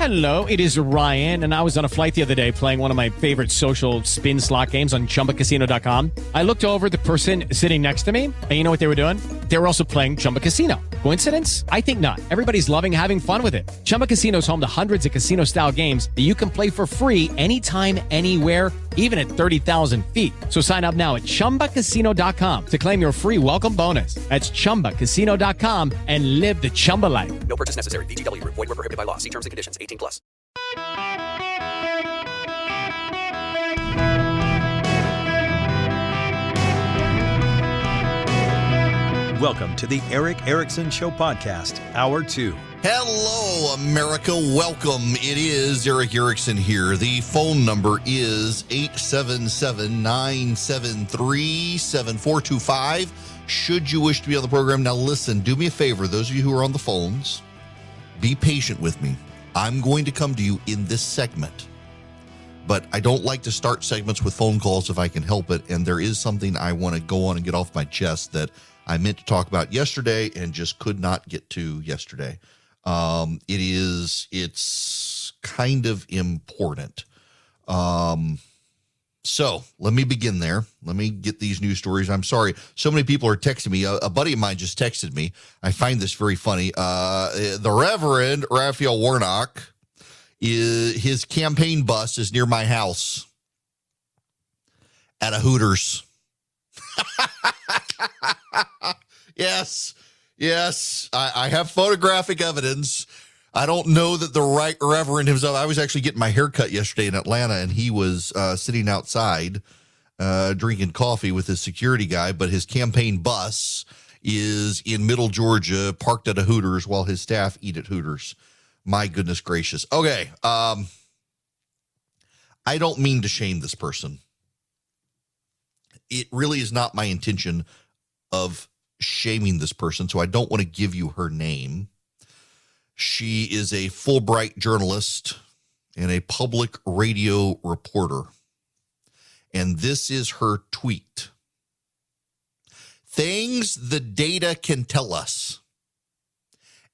Hello, it is Ryan, and I was on a flight the other day playing one of my favorite social spin slot games on ChumbaCasino.com. I looked over at the person sitting next to me, and you know what they were doing? They were also playing Chumba Casino. Coincidence? I think not. Everybody's loving having fun with it. Chumba Casino is home to hundreds of casino-style games that you can play for free anytime, anywhere, even at 30,000 feet. So sign up now at ChumbaCasino.com to claim your free welcome bonus. That's ChumbaCasino.com and live the Chumba life. No purchase necessary. VGW. Void where prohibited by law. See terms and conditions. 18+. Welcome to the Eric Erickson Show Podcast, Hour 2. Hello, America. Welcome. It is Eric Erickson here. The phone number is 877-973-7425. Should you wish to be on the program, now listen, do me a favor. Those of you who are on the phones, be patient with me. I'm going to come to you in this segment, but I don't like to start segments with phone calls if I can help it, and there is something I want to go on and get off my chest that I meant to talk about yesterday and just could not get to yesterday. It's kind of important. So let me begin there. Let me get these news stories. I'm sorry. So many people are texting me. A buddy of mine just texted me. I find this very funny. The Reverend Raphael Warnock, his campaign bus is near my house at a Hooters. Yes. I have photographic evidence. I don't know that the right Reverend himself. I was actually getting my hair cut yesterday in Atlanta, and he was sitting outside drinking coffee with his security guy, but his campaign bus is in Middle Georgia, parked at a Hooters while his staff eat at Hooters. My goodness gracious. Okay. I don't mean to shame this person. It really is not my intention of shaming this person, so I don't want to give you her name. She is a Fulbright journalist and a public radio reporter. And this is her tweet. Things the data can tell us.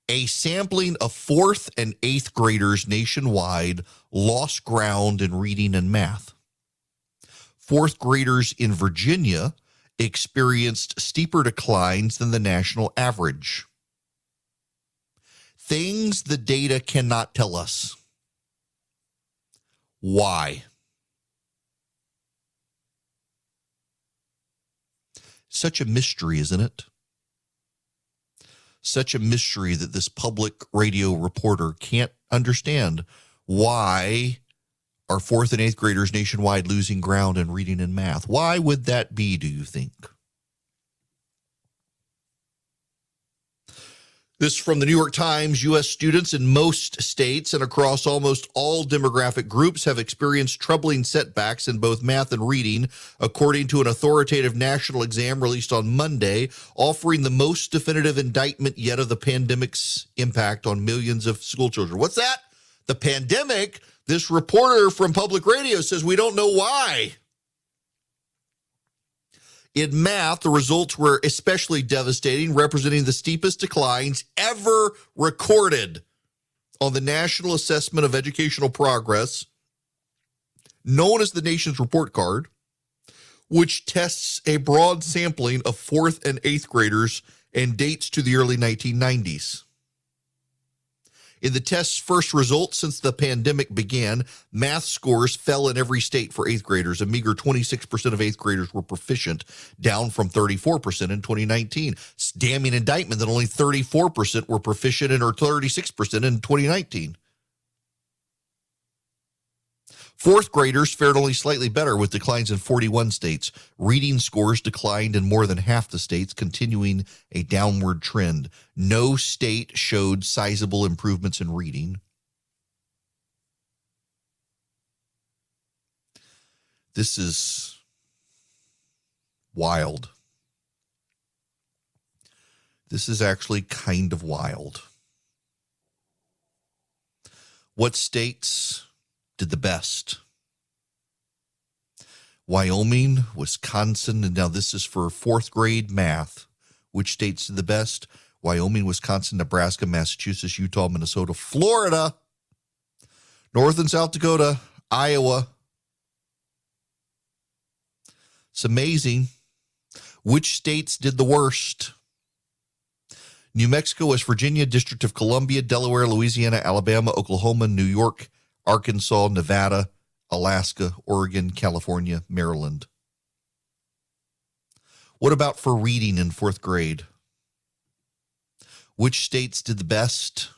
A sampling of 4th and 8th graders nationwide lost ground in reading and math. 4th graders in Virginia experienced steeper declines than the national average. Things the data cannot tell us. Why? Such a mystery, isn't it? Such a mystery that this public radio reporter can't understand. Why are 4th and 8th graders nationwide losing ground in reading and math? Why would that be, do you think? This is from the New York Times. U.S. students in most states and across almost all demographic groups have experienced troubling setbacks in both math and reading, according to an authoritative national exam released on Monday, offering the most definitive indictment yet of the pandemic's impact on millions of school children. What's that? The pandemic? This reporter from public radio says we don't know why. In math, the results were especially devastating, representing the steepest declines ever recorded on the National Assessment of Educational Progress, known as the nation's report card, which tests a broad sampling of 4th and 8th graders and dates to the early 1990s. In the test's first results since the pandemic began, math scores fell in every state for 8th graders. A meager 26% of 8th graders were proficient, down from 34% in 2019. It's a damning indictment that only 34% were proficient or 36% in 2019. 4th graders fared only slightly better with declines in 41 states. Reading scores declined in more than half the states, continuing a downward trend. No state showed sizable improvements in reading. This is wild. This is actually kind of wild. What states did the best? Wyoming, Wisconsin, and now this is for 4th grade math. Which states did the best? Wyoming, Wisconsin, Nebraska, Massachusetts, Utah, Minnesota, Florida. North and South Dakota, Iowa. It's amazing. Which states did the worst? New Mexico, West Virginia, District of Columbia, Delaware, Louisiana, Alabama, Oklahoma, New York, Arkansas, Nevada, Alaska, Oregon, California, Maryland. What about for reading in fourth grade? Which states did the best?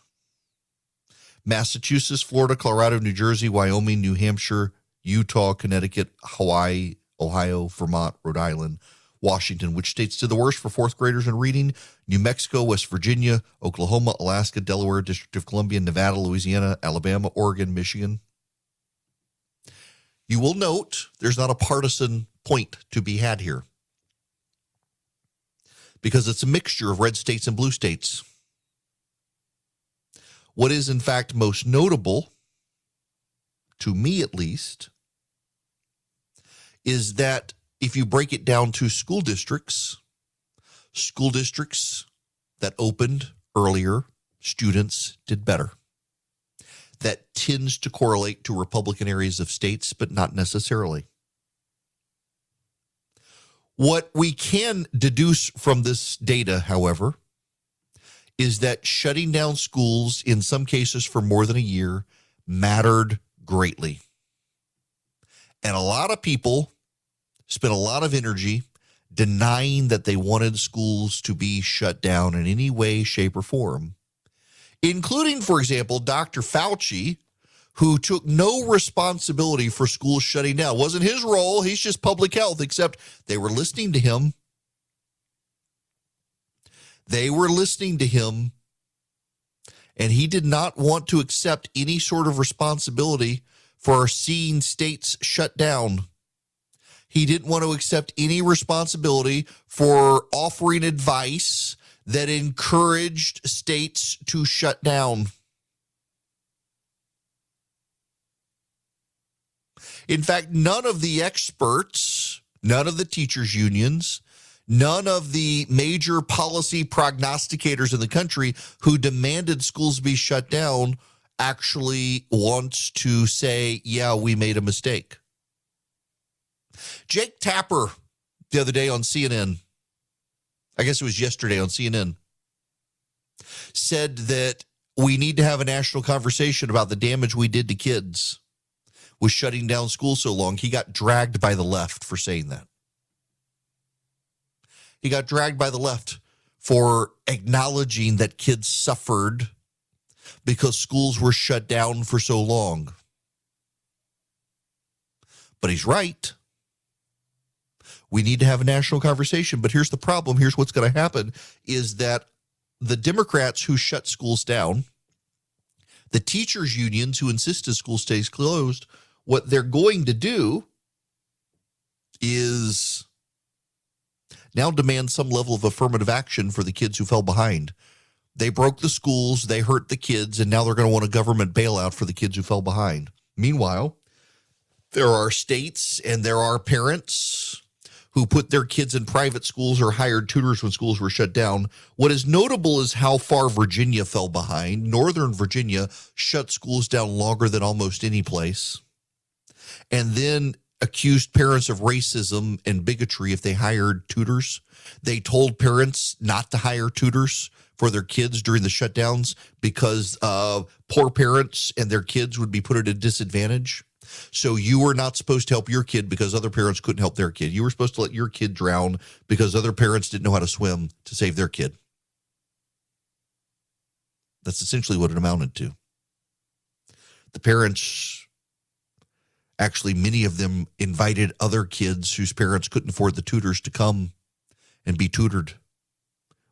Massachusetts, Florida, Colorado, New Jersey, Wyoming, New Hampshire, Utah, Connecticut, Hawaii, Ohio, Vermont, Rhode Island, Washington. Which states did the worst for fourth graders in reading? New Mexico, West Virginia, Oklahoma, Alaska, Delaware, District of Columbia, Nevada, Louisiana, Alabama, Oregon, Michigan. You will note there's not a partisan point to be had here because it's a mixture of red states and blue states. What is, in fact, most notable, to me at least, is that if you break it down to school districts that opened earlier, students did better. That tends to correlate to Republican areas of states, but not necessarily. What we can deduce from this data, however, is that shutting down schools, in some cases for more than a year, mattered greatly. And a lot of people spent a lot of energy denying that they wanted schools to be shut down in any way, shape, or form, including, for example, Dr. Fauci, who took no responsibility for schools shutting down. It wasn't his role. He's just public health, except they were listening to him. They were listening to him, and he did not want to accept any sort of responsibility for seeing states shut down. He didn't want to accept any responsibility for offering advice that encouraged states to shut down. In fact, none of the experts, none of the teachers' unions, none of the major policy prognosticators in the country who demanded schools be shut down actually wants to say, yeah, we made a mistake. Jake Tapper, the other day on CNN, I guess it was yesterday on CNN, said that we need to have a national conversation about the damage we did to kids with shutting down schools so long. He got dragged by the left for saying that. He got dragged by the left for acknowledging that kids suffered because schools were shut down for so long. But he's right. We need to have a national conversation. But here's the problem. Here's what's going to happen is that the Democrats who shut schools down, the teachers' unions who insist school stays closed, what they're going to do is now demand some level of affirmative action for the kids who fell behind. They broke the schools, they hurt the kids, and now they're going to want a government bailout for the kids who fell behind. Meanwhile, there are states and there are parents who put their kids in private schools or hired tutors when schools were shut down. What is notable is how far Virginia fell behind. Northern Virginia shut schools down longer than almost any place, and then accused parents of racism and bigotry if they hired tutors. They told parents not to hire tutors for their kids during the shutdowns because poor parents and their kids would be put at a disadvantage. So you were not supposed to help your kid because other parents couldn't help their kid. You were supposed to let your kid drown because other parents didn't know how to swim to save their kid. That's essentially what it amounted to. The parents, actually, many of them invited other kids whose parents couldn't afford the tutors to come and be tutored.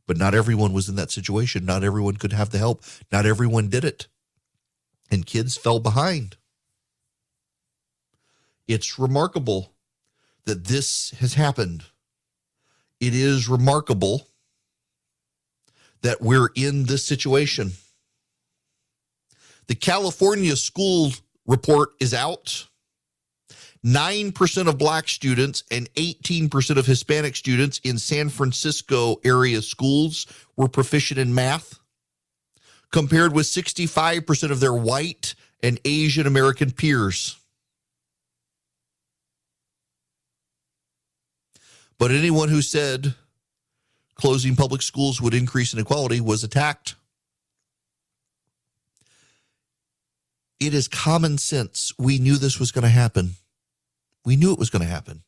But not everyone was in that situation. Not everyone could have the help. Not everyone did it. And kids fell behind. It's remarkable that this has happened. It is remarkable that we're in this situation. The California school report is out. 9% of black students and 18% of Hispanic students in San Francisco area schools were proficient in math, compared with 65% of their white and Asian American peers. But anyone who said closing public schools would increase inequality was attacked. It is common sense. We knew this was going to happen. We knew it was going to happen.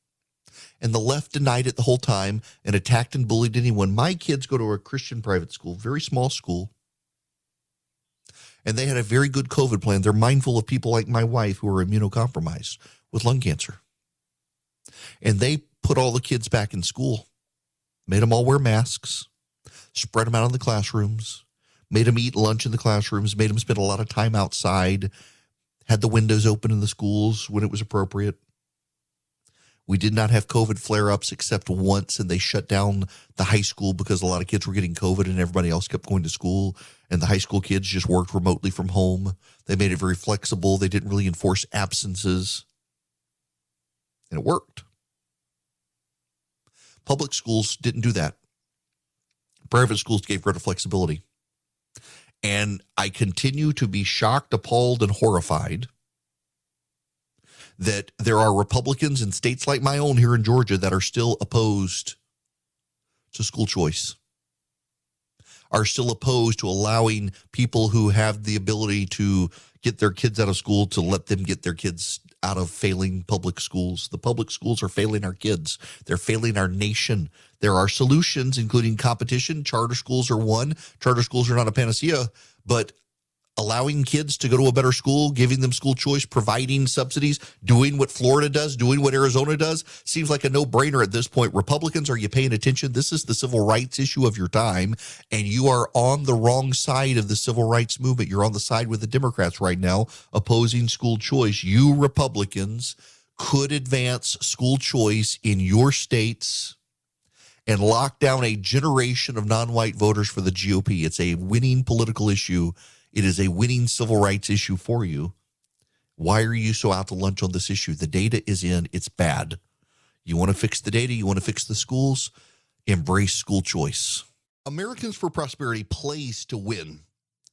And the left denied it the whole time and attacked and bullied anyone. My kids go to a Christian private school, very small school. And they had a very good COVID plan. They're mindful of people like my wife who are immunocompromised with lung cancer. And they put all the kids back in school, made them all wear masks, spread them out in the classrooms, made them eat lunch in the classrooms, made them spend a lot of time outside, had the windows open in the schools when it was appropriate. We did not have COVID flare-ups except once, and they shut down the high school because a lot of kids were getting COVID and everybody else kept going to school, and the high school kids just worked remotely from home. They made it very flexible. They didn't really enforce absences, and it worked. Public schools didn't do that. Private schools gave greater flexibility. And I continue to be shocked, appalled, and horrified that there are Republicans in states like my own here in Georgia that are still opposed to school choice, are still opposed to allowing people who have the ability to get their kids out of school to let them get their kids out of failing public schools. The public schools are failing our kids. They're failing our nation. There are solutions, including competition. Charter schools are one. Charter schools are not a panacea, but allowing kids to go to a better school, giving them school choice, providing subsidies, doing what Florida does, doing what Arizona does, seems like a no-brainer at this point. Republicans, are you paying attention? This is the civil rights issue of your time, and you are on the wrong side of the civil rights movement. You're on the side with the Democrats right now, opposing school choice. You Republicans could advance school choice in your states and lock down a generation of non-white voters for the GOP. It's a winning political issue. It is a winning civil rights issue for you. Why are you so out to lunch on this issue? The data is in. It's bad. You want to fix the data? You want to fix the schools? Embrace school choice. Americans for Prosperity plays to win.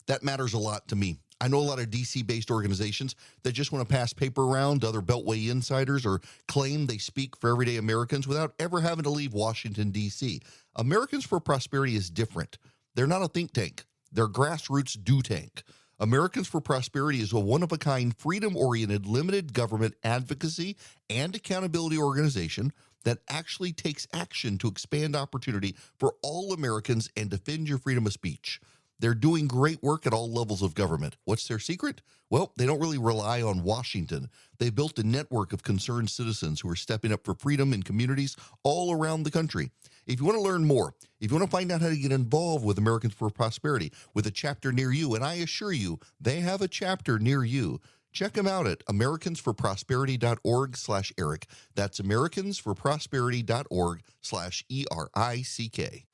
That matters a lot to me. I know a lot of D.C.-based organizations that just want to pass paper around to other Beltway insiders or claim they speak for everyday Americans without ever having to leave Washington, D.C. Americans for Prosperity is different. They're not a think tank. They're grassroots do tank. Americans for Prosperity is a one-of-a-kind, freedom-oriented, limited government advocacy and accountability organization that actually takes action to expand opportunity for all Americans and defend your freedom of speech. They're doing great work at all levels of government. What's their secret? Well, they don't really rely on Washington. They built a network of concerned citizens who are stepping up for freedom in communities all around the country. If you want to learn more, if you want to find out how to get involved with Americans for Prosperity, with a chapter near you, and I assure you, they have a chapter near you, check them out at americansforprosperity.org/Eric. That's americansforprosperity.org/ERICK.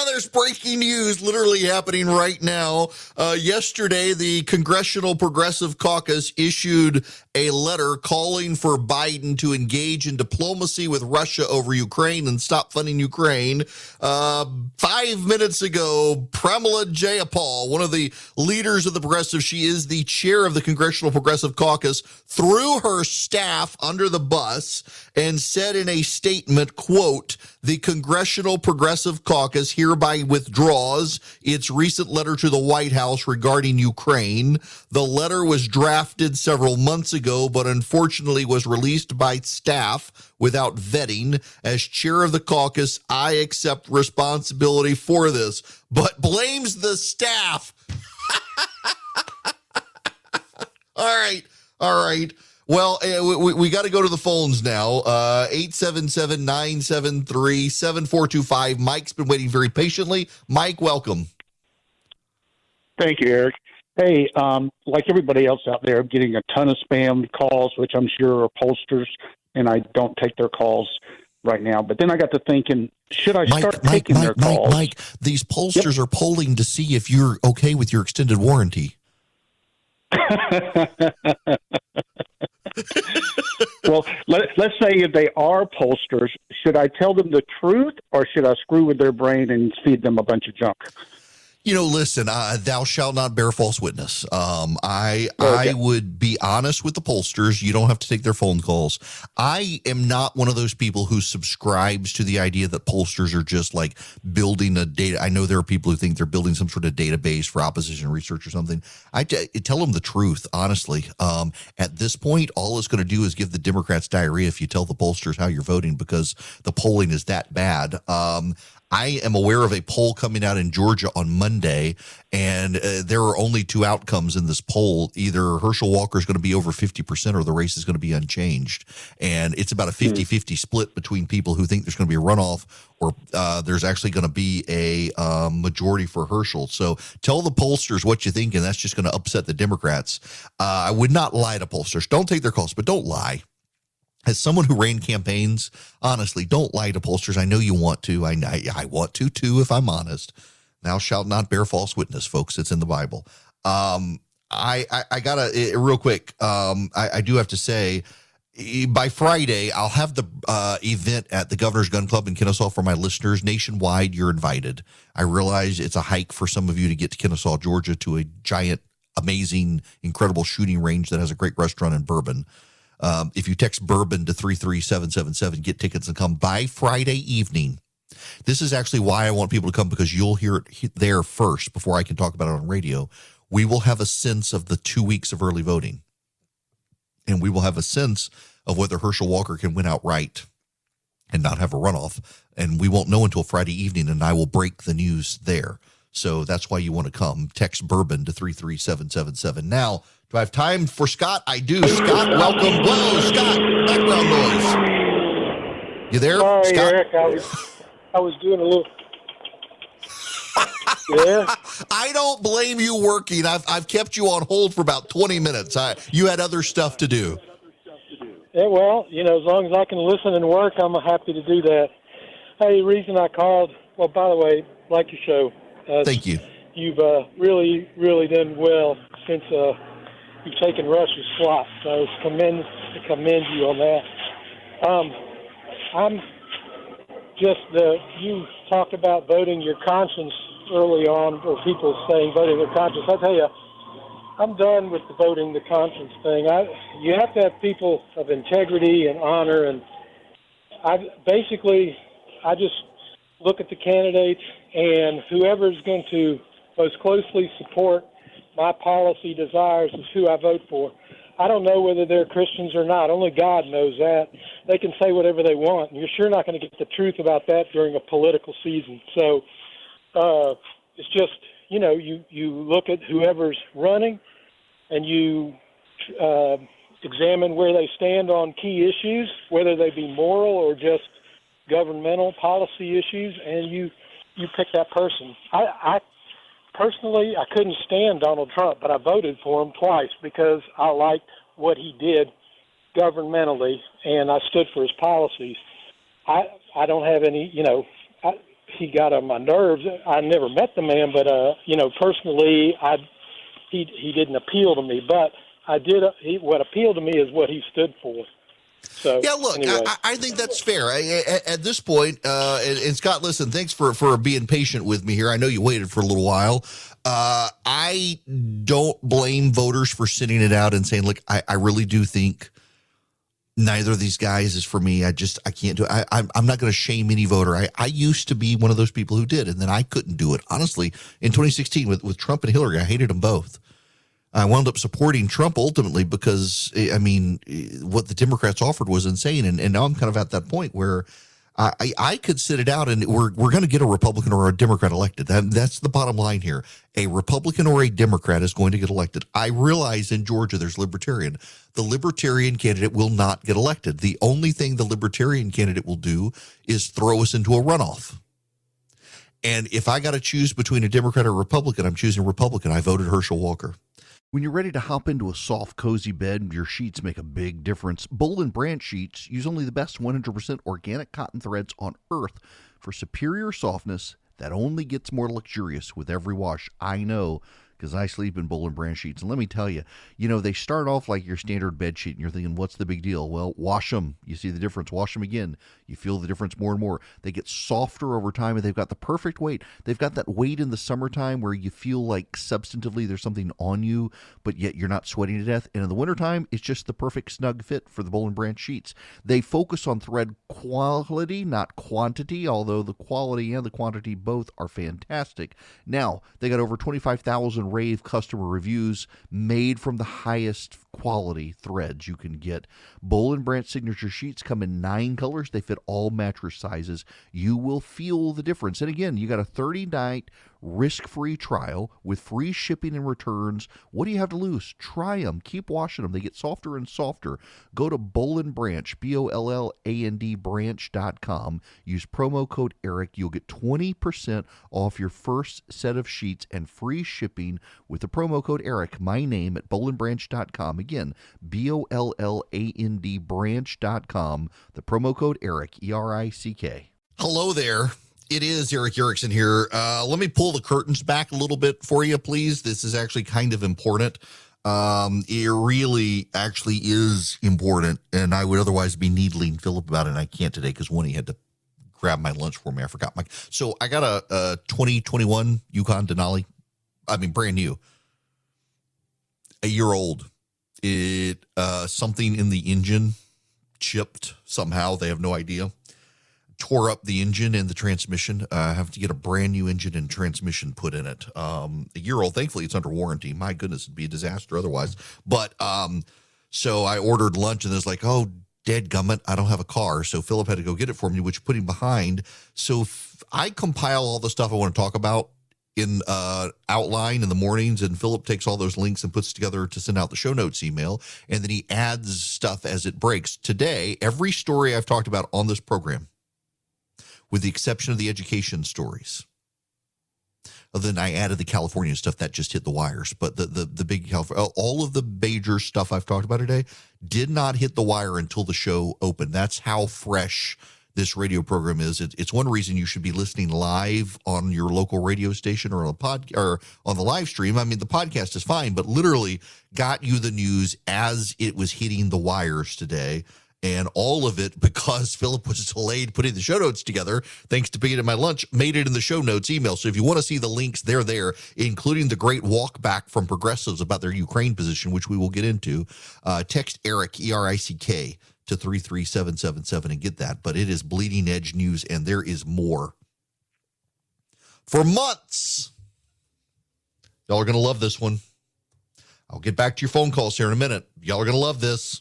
There's breaking news literally happening right now. Yesterday, the Congressional Progressive Caucus issued a letter calling for Biden to engage in diplomacy with Russia over Ukraine and stop funding Ukraine. 5 minutes ago, Pramila Jayapal, one of the leaders of the Progressive, she is the chair of the Congressional Progressive Caucus, threw her staff under the bus and said in a statement, quote, "The Congressional Progressive Caucus hereby withdraws its recent letter to the White House regarding Ukraine. The letter was drafted several months ago, but unfortunately was released by staff without vetting. As chair of the caucus, I accept responsibility for this," but blames the staff. All right. Well, we got to go to the phones now. 877-973-7425. Mike's been waiting very patiently. Mike, welcome. Thank you, Eric. Hey, like everybody else out there, I'm getting a ton of spam calls, which I'm sure are pollsters, and I don't take their calls right now. But then I got to thinking, should I start taking their calls? Mike, these pollsters are polling to see if you're okay with your extended warranty. Well, let's say if they are pollsters, should I tell them the truth or should I screw with their brain and feed them a bunch of junk? Listen, thou shalt not bear false witness. I would be honest with the pollsters. You don't have to take their phone calls. I am not one of those people who subscribes to the idea that pollsters are just like building a data. I know there are people who think they're building some sort of database for opposition research or something. I tell them the truth, honestly. At this point, all it's going to do is give the Democrats diarrhea if you tell the pollsters how you're voting, because the polling is that bad. I am aware of a poll coming out in Georgia on Monday, and there are only two outcomes in this poll. Either Herschel Walker is going to be over 50% or the race is going to be unchanged. And it's about a 50-50 split between people who think there's going to be a runoff or there's actually going to be a majority for Herschel. So tell the pollsters what you think, and that's just going to upset the Democrats. I would not lie to pollsters. Don't take their calls, but don't lie. As someone who ran campaigns, honestly, don't lie to pollsters. I know you want to. I want to, too, if I'm honest. Thou shalt not bear false witness, folks. It's in the Bible. I got to, real quick, I do have to say, by Friday, I'll have the event at the Governor's Gun Club in Kennesaw for my listeners. Nationwide, you're invited. I realize it's a hike for some of you to get to Kennesaw, Georgia, to a giant, amazing, incredible shooting range that has a great restaurant in Bourbon. If you text Bourbon to 33777, get tickets and come by Friday evening. This is actually why I want people to come, because you'll hear it there first before I can talk about it on radio. We will have a sense of the 2 weeks of early voting, and we will have a sense of whether Herschel Walker can win outright and not have a runoff. And we won't know until Friday evening, and I will break the news there. So that's why you want to come. Text Bourbon to 33777. Now, do I have time for Scott? I do. Scott, welcome. Whoa, Scott, background noise. You there, Sorry, Scott? Eric, I was doing a little. Yeah. I don't blame you working. I've kept you on hold for about 20 minutes. You had other stuff to do. Yeah, well, as long as I can listen and work, I'm happy to do that. Hey, reason I called, well, by the way, like your show. Thank you. You've really, really done well since you've taken Russia's slot. So commend you on that. I'm just you talked about voting your conscience early on, or people saying voting their conscience. I tell you, I'm done with the voting the conscience thing. You have to have people of integrity and honor, and I just look at the candidates, and whoever's going to most closely support my policy desires is who I vote for. I don't know whether they're Christians or not. Only God knows that. They can say whatever they want, and you're sure not going to get the truth about that during a political season. So it's just, you look at whoever's running, and you examine where they stand on key issues, whether they be moral or just governmental policy issues, and you pick that person. I personally, I couldn't stand Donald Trump, but I voted for him twice because I liked what he did governmentally, and I stood for his policies. I don't have any, he got on my nerves. I never met the man, but, personally, he didn't appeal to me, but what appealed to me is what he stood for. So, yeah, look, anyway. I think that's fair. At this point, and Scott, listen, thanks for being patient with me here. I know you waited for a little while. I don't blame voters for sitting it out and saying, look, I really do think neither of these guys is for me. I can't do it. I'm not going to shame any voter. I used to be one of those people who did, and then I couldn't do it. Honestly, in 2016 with Trump and Hillary, I hated them both. I wound up supporting Trump ultimately because, what the Democrats offered was insane. And now I'm kind of at that point where I could sit it out, and we're going to get a Republican or a Democrat elected. That's the bottom line here. A Republican or a Democrat is going to get elected. I realize in Georgia there's Libertarian. The Libertarian candidate will not get elected. The only thing the Libertarian candidate will do is throw us into a runoff. And if I got to choose between a Democrat or a Republican, I'm choosing Republican. I voted Herschel Walker. When you're ready to hop into a soft, cozy bed, your sheets make a big difference. Boll & Branch sheets use only the best 100% organic cotton threads on earth for superior softness that only gets more luxurious with every wash. I know, because I sleep in Boll and Branch sheets. And let me tell you, they start off like your standard bed sheet, and you're thinking, what's the big deal? Well, wash them. You see the difference. Wash them again. You feel the difference more and more. They get softer over time, and they've got the perfect weight. They've got that weight in the summertime where you feel like substantively there's something on you, but yet you're not sweating to death. And in the wintertime, it's just the perfect snug fit for the Boll and Branch sheets. They focus on thread quality, not quantity, although the quality and the quantity both are fantastic. Now, they got over 25,000 rave customer reviews made from the highest quality threads you can get. Boll and Branch signature sheets come in 9 colors. They fit all mattress sizes. You will feel the difference. And again, you got a 30-night risk-free trial with free shipping and returns. What do you have to lose? Try them. Keep washing them. They get softer and softer. Go to Boll and Branch, BOLLAND branch.com. Use promo code ERIC. You'll get 20% off your first set of sheets and free shipping with the promo code ERIC, my name, at bollandbranch.com. Again, BOLLAND branch.com. The promo code ERIC, ERICK. Hello there. It is Eric Erickson here. Let me pull the curtains back a little bit for you, please. This is actually kind of important. It really actually is important, and I would otherwise be needling Philip about it, and I can't today because he had to grab my lunch for me. I forgot my. So I got a 2021 Yukon Denali. I mean, brand new. A year old. It something in the engine chipped somehow. They have no idea. Tore up the engine and the transmission. I have to get a brand new engine and transmission put in it. A year old. Thankfully, it's under warranty. My goodness, it'd be a disaster otherwise. But so I ordered lunch, and it's like, oh, dadgummit, I don't have a car. So Philip had to go get it for me, which put him behind. So I compile all the stuff I want to talk about in outline in the mornings, and Philip takes all those links and puts together to send out the show notes email, and then he adds stuff as it breaks. Today, every story I've talked about on this program, with the exception of the education stories. Then I added the California stuff that just hit the wires. But the big California, all of the major stuff I've talked about today did not hit the wire until the show opened. That's how fresh this radio program is. It's one reason you should be listening live on your local radio station or on or on the live stream. I mean, the podcast is fine, but literally got you the news as it was hitting the wires today. And all of it, because Philip was delayed putting the show notes together, thanks to being at my lunch, made it in the show notes email. So if you want to see the links, they're there, including the great walk back from progressives about their Ukraine position, which we will get into. Text ERIC, ERICK, to 33777 and get that. But it is bleeding edge news, and there is more. For months, y'all are going to love this one. I'll get back to your phone calls here in a minute. Y'all are going to love this.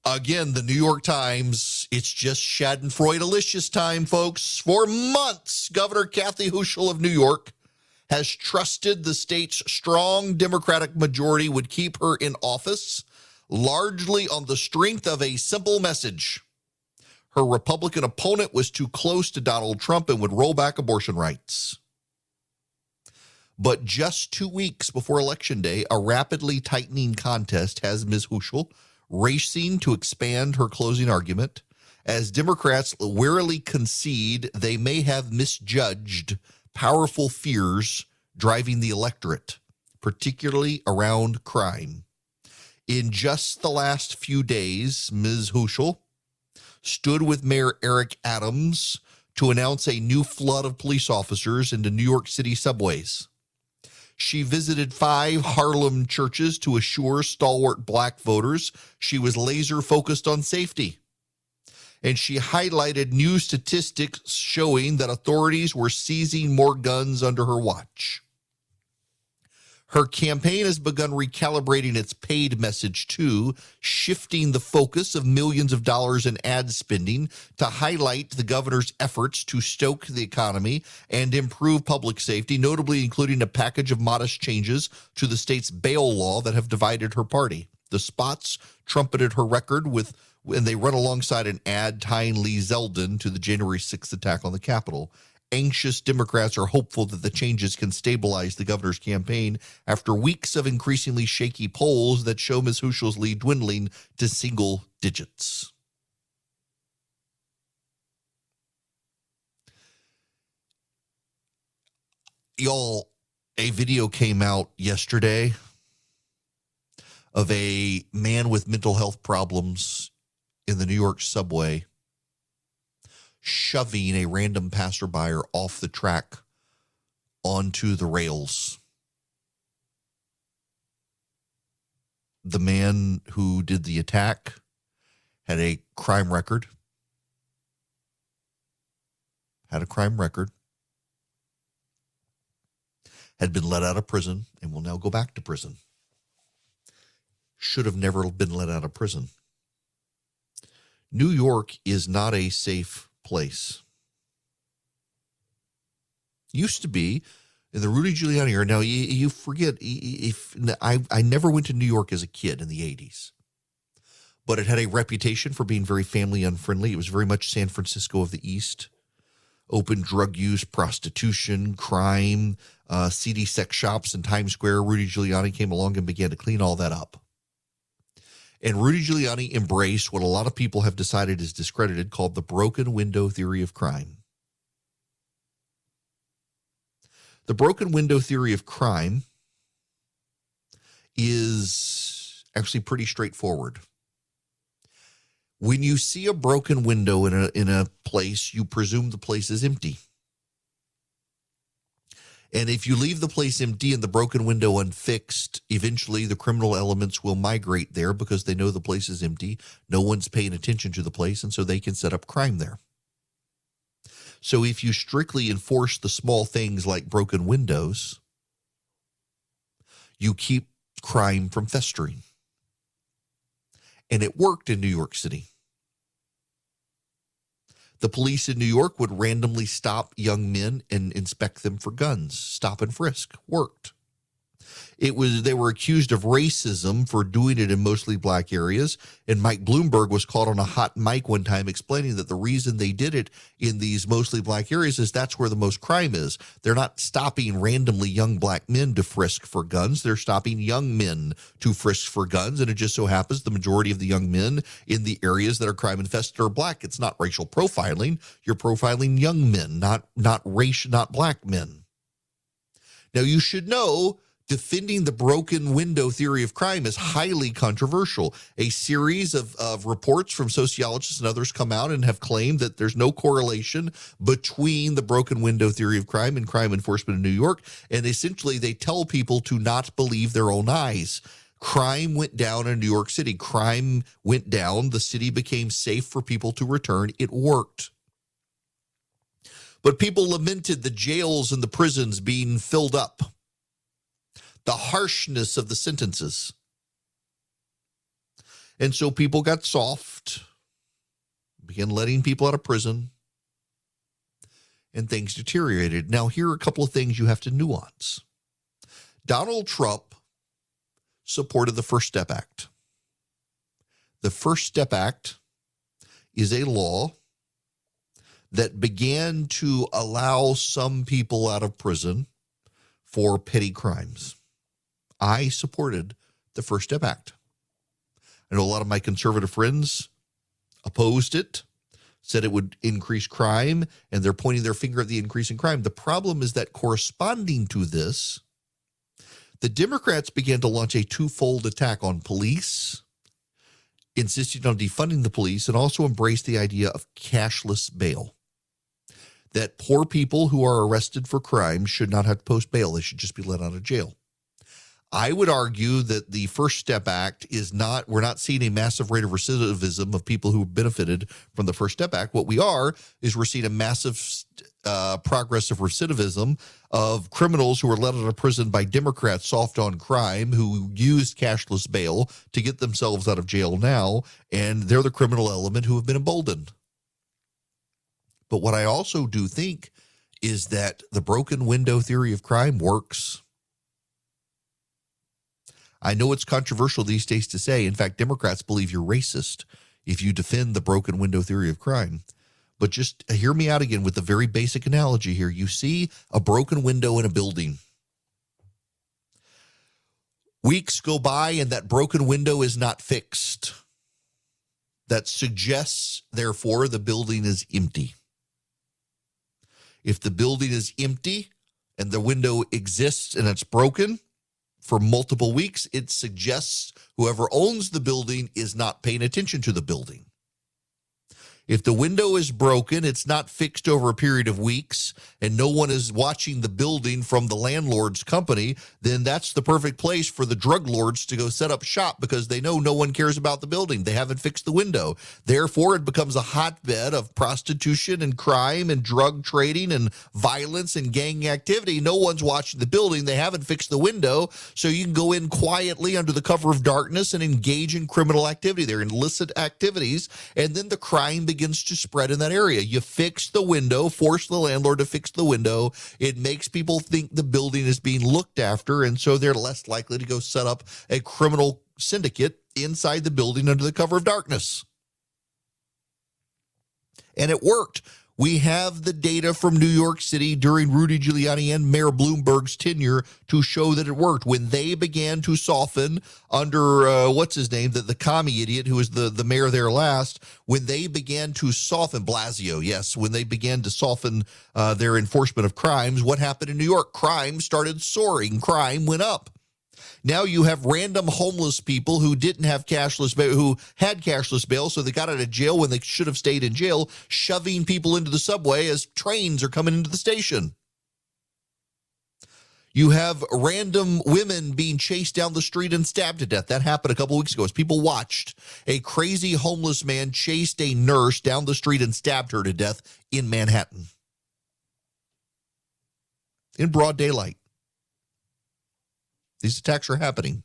Again, the New York Times, it's just Schadenfreude-alicious time, folks. For months, Governor Kathy Hochul of New York has trusted the state's strong Democratic majority would keep her in office, largely on the strength of a simple message. Her Republican opponent was too close to Donald Trump and would roll back abortion rights. But just 2 weeks before Election Day, a rapidly tightening contest has Ms. Hochul racing to expand her closing argument, as Democrats warily concede they may have misjudged powerful fears driving the electorate, particularly around crime. In just the last few days, Ms. Hochul stood with Mayor Eric Adams to announce a new flood of police officers into New York City subways. She visited 5 Harlem churches to assure stalwart black voters she was laser focused on safety. And she highlighted new statistics showing that authorities were seizing more guns under her watch. Her campaign has begun recalibrating its paid message too, shifting the focus of millions of dollars in ad spending to highlight the governor's efforts to stoke the economy and improve public safety, notably including a package of modest changes to the state's bail law that have divided her party. The spots trumpeted her record and they run alongside an ad tying Lee Zeldin to the January 6th attack on the Capitol. Anxious Democrats are hopeful that the changes can stabilize the governor's campaign after weeks of increasingly shaky polls that show Ms. Hochul's lead dwindling to single digits. Y'all, A video came out yesterday of a man with mental health problems in the New York subway shoving a random passerby off the track onto the rails. The man who did the attack had a crime record. Had been let out of prison and will now go back to prison. Should have never been let out of prison. New York is not a safe place. Used to be in the Rudy Giuliani era. Now, you forget, I never went to New York as a kid in the 80s, but it had a reputation for being very family unfriendly. It was very much San Francisco of the East. Open drug use, prostitution, crime, seedy sex shops in Times Square. Rudy Giuliani came along and began to clean all that up. And Rudy Giuliani embraced what a lot of people have decided is discredited, called the broken window theory of crime. The broken window theory of crime is actually pretty straightforward. When you see a broken window in a place, you presume the place is empty. And if you leave the place empty and the broken window unfixed, eventually the criminal elements will migrate there because they know the place is empty. No one's paying attention to the place, and so they can set up crime there. So if you strictly enforce the small things like broken windows, you keep crime from festering. And it worked in New York City. The police in New York would randomly stop young men and inspect them for guns. Stop and frisk. Worked. They were accused of racism for doing it in mostly black areas. And Mike Bloomberg was caught on a hot mic one time explaining that the reason they did it in these mostly black areas is that's where the most crime is. They're not stopping randomly young black men to frisk for guns. They're stopping young men to frisk for guns. And it just so happens the majority of the young men in the areas that are crime infested are black. It's not racial profiling. You're profiling young men, not black men. Now, you should know defending the broken window theory of crime is highly controversial. A series of reports from sociologists and others come out and have claimed that there's no correlation between the broken window theory of crime and crime enforcement in New York. And essentially, they tell people to not believe their own eyes. Crime went down in New York City. Crime went down. The city became safe for people to return. It worked. But people lamented the jails and the prisons being filled up, the harshness of the sentences. And so people got soft, began letting people out of prison, and things deteriorated. Now, here are a couple of things you have to nuance. Donald Trump supported the First Step Act. The First Step Act is a law that began to allow some people out of prison for petty crimes. I supported the First Step Act. I know a lot of my conservative friends opposed it, said it would increase crime, and they're pointing their finger at the increase in crime. The problem is that corresponding to this, the Democrats began to launch a twofold attack on police, insisting on defunding the police, and also embraced the idea of cashless bail. That poor people who are arrested for crime should not have to post bail. They should just be let out of jail. I would argue that the First Step Act we're not seeing a massive rate of recidivism of people who benefited from the First Step Act. What we are is we're seeing a massive progress of recidivism of criminals who were let out of prison by Democrats soft on crime who used cashless bail to get themselves out of jail now, and they're the criminal element who have been emboldened. But what I also do think is that the broken window theory of crime works. I know it's controversial these days to say. In fact, Democrats believe you're racist if you defend the broken window theory of crime. But just hear me out again with a very basic analogy here. You see a broken window in a building. Weeks go by and that broken window is not fixed. That suggests, therefore, the building is empty. If the building is empty and the window exists and it's broken for multiple weeks, it suggests whoever owns the building is not paying attention to the building. If the window is broken, it's not fixed over a period of weeks, and no one is watching the building from the landlord's company, then that's the perfect place for the drug lords to go set up shop because they know no one cares about the building. They haven't fixed the window. Therefore, it becomes a hotbed of prostitution and crime and drug trading and violence and gang activity. No one's watching the building. They haven't fixed the window, so you can go in quietly under the cover of darkness and engage in criminal activity. They're illicit activities, and then the crime begins to spread in that area. You fix the window, force the landlord to fix the window. It makes people think the building is being looked after, and so they're less likely to go set up a criminal syndicate inside the building under the cover of darkness. And it worked. We have the data from New York City during Rudy Giuliani and Mayor Bloomberg's tenure to show that it worked. When they began to soften under, what's his name, the commie idiot who was the mayor there last, when they began to soften, Blasio, yes, when they began to soften their enforcement of crimes, what happened in New York? Crime started soaring. Crime went up. Now you have random homeless people who didn't have cashless bail, who had cashless bail, so they got out of jail when they should have stayed in jail, shoving people into the subway as trains are coming into the station. You have random women being chased down the street and stabbed to death. That happened a couple weeks ago as people watched. A crazy homeless man chased a nurse down the street and stabbed her to death in Manhattan. In broad daylight. These attacks are happening.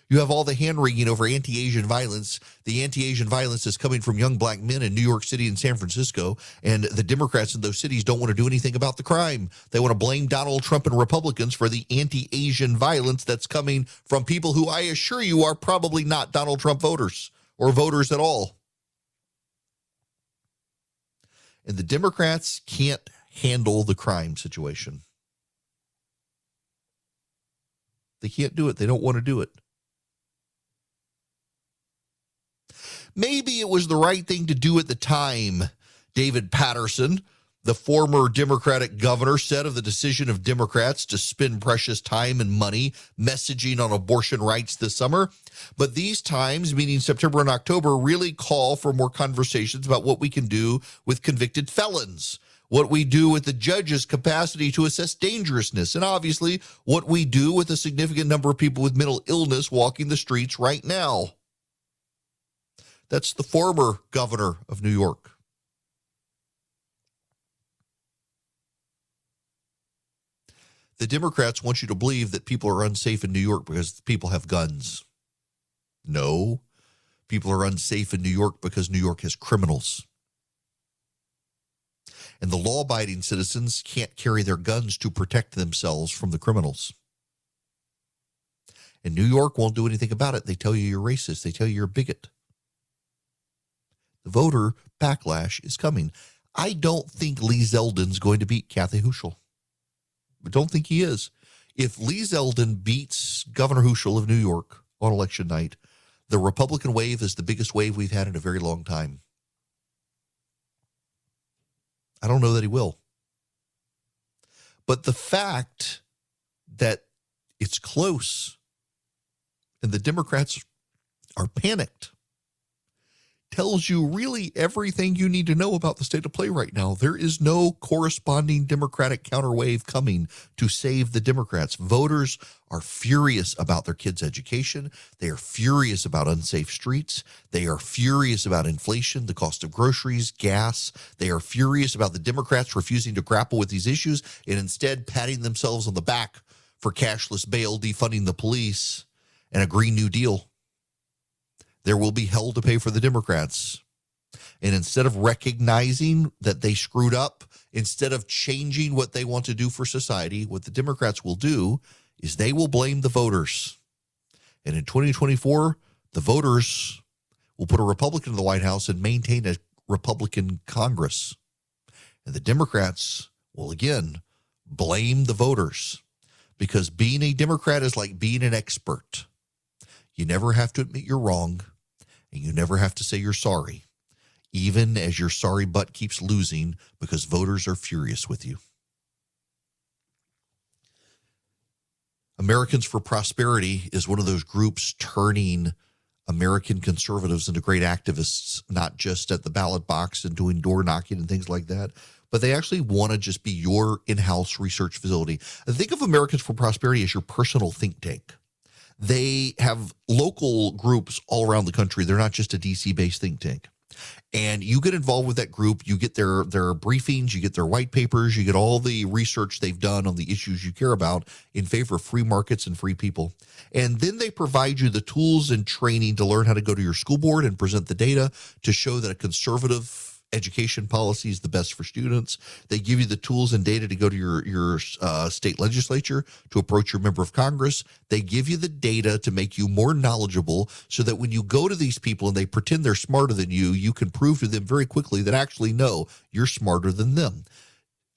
You have all the hand-wringing over anti-Asian violence. The anti-Asian violence is coming from young black men in New York City and San Francisco, and the Democrats in those cities don't want to do anything about the crime. They want to blame Donald Trump and Republicans for the anti-Asian violence that's coming from people who I assure you are probably not Donald Trump voters or voters at all. And the Democrats can't handle the crime situation. They can't do it. They don't want to do it. Maybe it was the right thing to do at the time, David Patterson, the former Democratic governor, said of the decision of Democrats to spend precious time and money messaging on abortion rights this summer. But these times, meaning September and October, really call for more conversations about what we can do with convicted felons, what we do with the judge's capacity to assess dangerousness, and obviously what we do with a significant number of people with mental illness walking the streets right now. That's the former governor of New York. The Democrats want you to believe that people are unsafe in New York because people have guns. No, people are unsafe in New York because New York has criminals. And the law-abiding citizens can't carry their guns to protect themselves from the criminals. And New York won't do anything about it. They tell you you're racist. They tell you you're a bigot. The voter backlash is coming. I don't think Lee Zeldin's going to beat Kathy Hochul. I don't think he is. If Lee Zeldin beats Governor Hochul of New York on election night, the Republican wave is the biggest wave we've had in a very long time. I don't know that he will. But the fact that it's close and the Democrats are panicked tells you really everything you need to know about the state of play right now. There is no corresponding Democratic counterwave coming to save the Democrats. Voters are furious about their kids' education. They are furious about unsafe streets. They are furious about inflation, the cost of groceries, gas. They are furious about the Democrats refusing to grapple with these issues and instead patting themselves on the back for cashless bail, defunding the police, and a Green New Deal. There will be hell to pay for the Democrats. And instead of recognizing that they screwed up, instead of changing what they want to do for society, what the Democrats will do is they will blame the voters. And in 2024, the voters will put a Republican in the White House and maintain a Republican Congress. And the Democrats will again blame the voters, because being a Democrat is like being an expert. You never have to admit you're wrong, and you never have to say you're sorry, even as your sorry butt keeps losing because voters are furious with you. Americans for Prosperity is one of those groups turning American conservatives into great activists, not just at the ballot box and doing door knocking and things like that, but they actually want to just be your in-house research facility. Think of Americans for Prosperity as your personal think tank. They have local groups all around the country. They're not just a DC-based think tank. And you get involved with that group. You get their briefings, you get their white papers, you get all the research they've done on the issues you care about in favor of free markets and free people. And then they provide you the tools and training to learn how to go to your school board and present the data to show that a conservative education policy is the best for students. They give you the tools and data to go to your state legislature, to approach your member of Congress. They give you the data to make you more knowledgeable so that when you go to these people and they pretend they're smarter than you, you can prove to them very quickly that actually, no, you're smarter than them.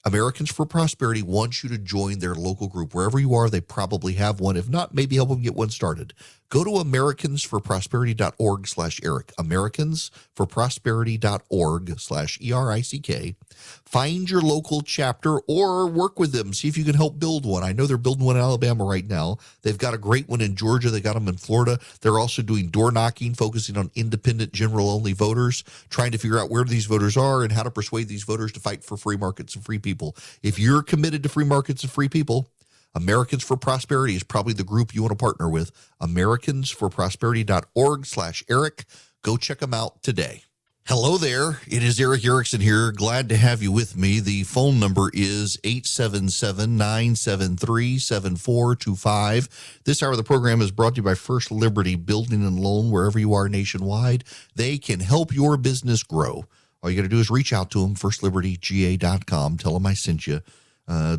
Americans for Prosperity wants you to join their local group. Wherever you are, they probably have one. If not, maybe help them get one started. Go to americansforprosperity.org/Eric, americansforprosperity.org/ERICK. Find your local chapter or work with them. See if you can help build one. I know they're building one in Alabama right now. They've got a great one in Georgia. They got them in Florida. They're also doing door knocking, focusing on independent, general-only voters, trying to figure out where these voters are and how to persuade these voters to fight for free markets and free people. If you're committed to free markets and free people, Americans for Prosperity is probably the group you want to partner with. americansforprosperity.org/Eric. Go check them out today. Hello there. It is Eric Erickson here. Glad to have you with me. The phone number is 877-973-7425. This hour of the program is brought to you by First Liberty Building and Loan. Wherever you are nationwide, they can help your business grow. All you got to do is reach out to them, firstlibertyga.com. Tell them I sent you.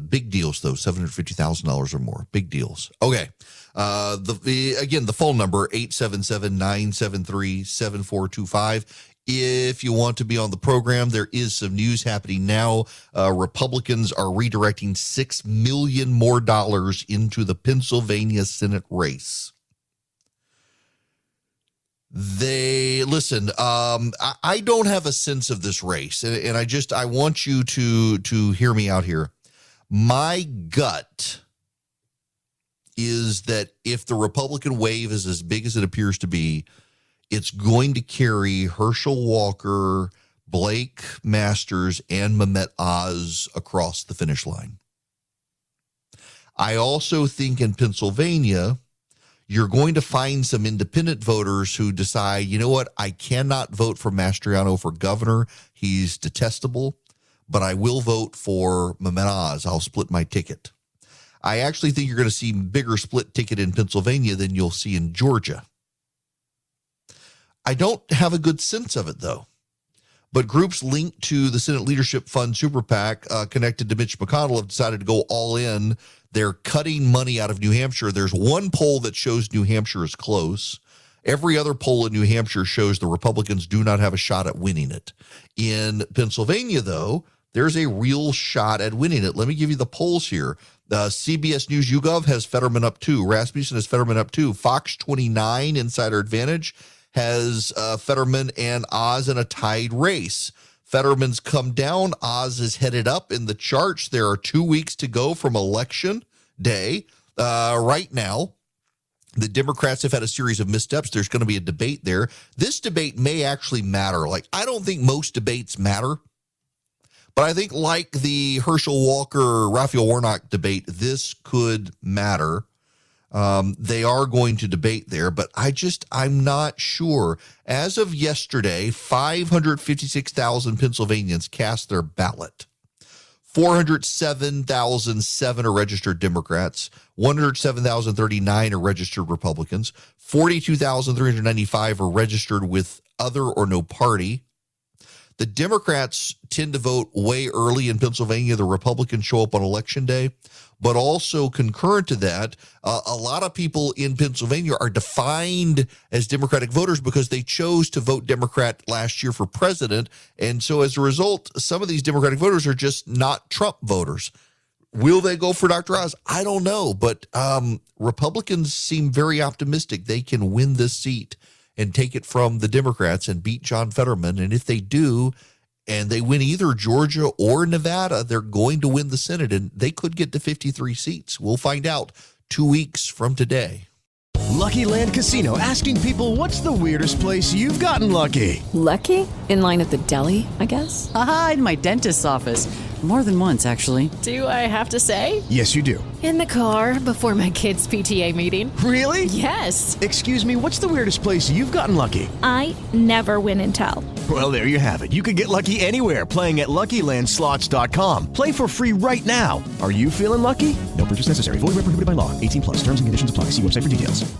Big deals, though, $750,000 or more. Big deals. Okay. The phone number, 877-973-7425. If you want to be on the program, there is some news happening now. Republicans are redirecting $6 million more into the Pennsylvania Senate race. I don't have a sense of this race, and I want you to hear me out here. My gut is that if the Republican wave is as big as it appears to be, it's going to carry Herschel Walker, Blake Masters, and Mehmet Oz across the finish line. I also think in Pennsylvania, you're going to find some independent voters who decide, you know what, I cannot vote for Mastriano for governor. He's detestable, but I will vote for Mehmet Oz. I'll split my ticket. I actually think you're going to see bigger split ticket in Pennsylvania than you'll see in Georgia. I don't have a good sense of it, though. But groups linked to the Senate Leadership Fund Super PAC connected to Mitch McConnell have decided to go all in. They're cutting money out of New Hampshire. There's one poll that shows New Hampshire is close. Every other poll in New Hampshire shows the Republicans do not have a shot at winning it. In Pennsylvania, though, there's a real shot at winning it. Let me give you the polls here. CBS News YouGov has Fetterman up 2. Rasmussen has Fetterman up 2. Fox 29 Insider Advantage has Fetterman and Oz in a tied race. Fetterman's come down. Oz is headed up in the charts. There are 2 weeks to go from Election Day. Right now, the Democrats have had a series of missteps. There's going to be a debate there. This debate may actually matter. I don't think most debates matter. But I think like the Herschel Walker, Raphael Warnock debate, this could matter. They are going to debate there, but I'm not sure. As of yesterday, 556,000 Pennsylvanians cast their ballot. 407,007 are registered Democrats. 107,039 are registered Republicans. 42,395 are registered with other or no party. The Democrats tend to vote way early in Pennsylvania. The Republicans show up on Election Day. But also concurrent to that, a lot of people in Pennsylvania are defined as Democratic voters because they chose to vote Democrat last year for president. And so as a result, some of these Democratic voters are just not Trump voters. Will they go for Dr. Oz? I don't know. But Republicans seem very optimistic they can win this seat and take it from the Democrats and beat John Fetterman. And if they do, and they win either Georgia or Nevada, they're going to win the Senate, and they could get to 53 seats. We'll find out 2 weeks from today. Lucky Land Casino, asking people, what's the weirdest place you've gotten lucky? Lucky? In line at the deli, I guess? Aha, in my dentist's office. More than once, actually. Do I have to say? Yes, you do. In the car before my kids' PTA meeting. Really? Yes. Excuse me, what's the weirdest place you've gotten lucky? I never win and tell. Well, there you have it. You can get lucky anywhere, playing at LuckyLandSlots.com. Play for free right now. Are you feeling lucky? No purchase necessary. Void where prohibited by law. 18+. Terms and conditions apply. See website for details.